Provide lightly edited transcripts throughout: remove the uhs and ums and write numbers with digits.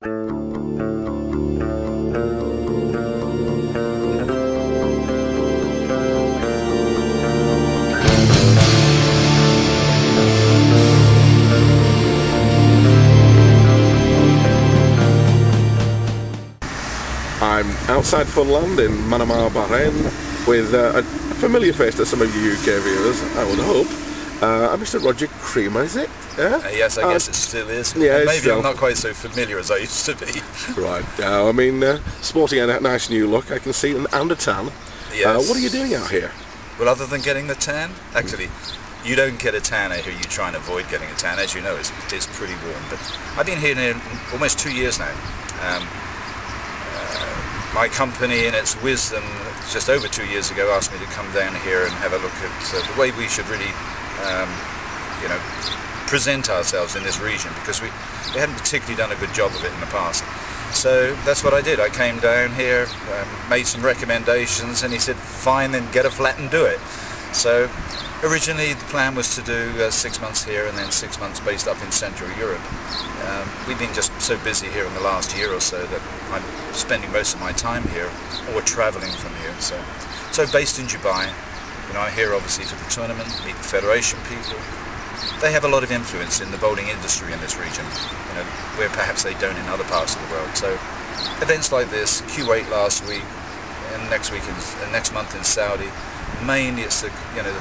I'm outside Funland in Manama, Bahrain, with a familiar face to some of you UK viewers, I would hope. Mr. Roger Creamer, is it? Yeah? Yes, I guess it still is. Yeah, maybe still. I'm not quite so familiar as I used to be. Right. I mean, sporting a nice new look, I can see, and a tan. Yes. What are you doing out here? Well, other than getting the tan, actually, you don't get a tan out here. You try and avoid getting a tan. As you know, it's pretty warm. But I've been here almost 2 years now. My company, in its wisdom, just over 2 years ago, asked me to come down here and have a look at the way we should really, present ourselves in this region, because we hadn't particularly done a good job of it in the past. So that's what I did. I came down here, made some recommendations, and he said, fine, then get a flat and do it. So originally the plan was to do 6 months here and then 6 months based up in Central Europe. We've been just so busy here in the last year or so that I'm spending most of my time here or travelling from here. So based in Dubai, I'm here obviously for the tournament, meet the federation people. They have a lot of influence in the bowling industry in this region, where perhaps they don't in other parts of the world. So events like this, Kuwait last week, and next month in Saudi, mainly it's the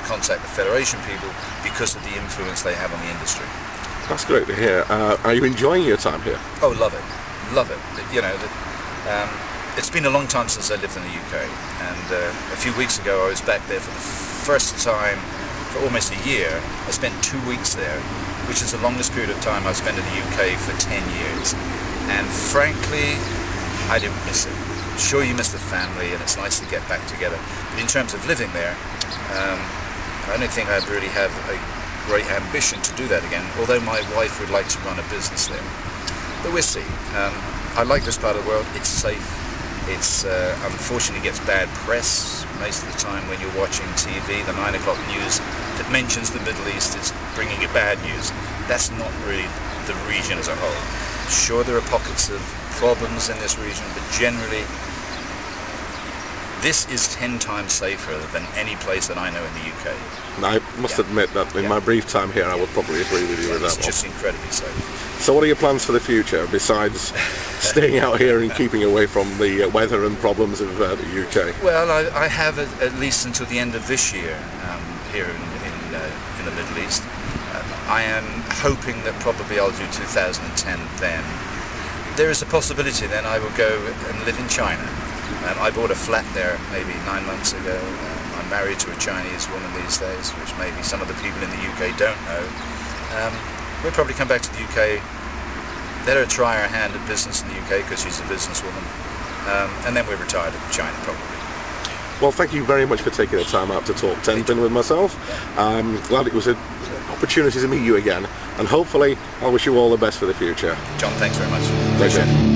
contact the federation people because of the influence they have on the industry. That's great to hear. Are you enjoying your time here? Oh, love it, love it. It's been a long time since I lived in the UK, and a few weeks ago I was back there for the first time for almost a year. I spent 2 weeks there, which is the longest period of time I've spent in the UK for 10 years. And frankly, I didn't miss it. Sure, you miss the family and it's nice to get back together, but in terms of living there, I don't think I'd really have a great ambition to do that again, although my wife would like to run a business there. But we'll see. I like this part of the world. It's safe. It's unfortunately gets bad press most of the time when you're watching TV. The 9 o'clock news that mentions the Middle East is bringing you bad news. That's not really the region as a whole. Sure, there are pockets of problems in this region, but generally this is 10 times safer than any place that I know in the UK. I must admit that in my brief time here I would probably agree with you with that one. It's just incredibly safe. So what are your plans for the future, besides staying out here and keeping away from the weather and problems of the UK? Well, I have at least until the end of this year here in the Middle East. I am hoping that probably I'll do 2010 then. There is a possibility then I will go and live in China. I bought a flat there maybe 9 months ago. I'm married to a Chinese woman these days, which maybe some of the people in the UK don't know. We'll probably come back to the UK, let her try her hand at business in the UK because she's a businesswoman, and then we're retired in China probably. Well, thank you very much for taking the time out to talk Tenpin with myself. I'm glad it was an opportunity to meet you again, and hopefully I'll wish you all the best for the future. John, thanks very much. Pleasure.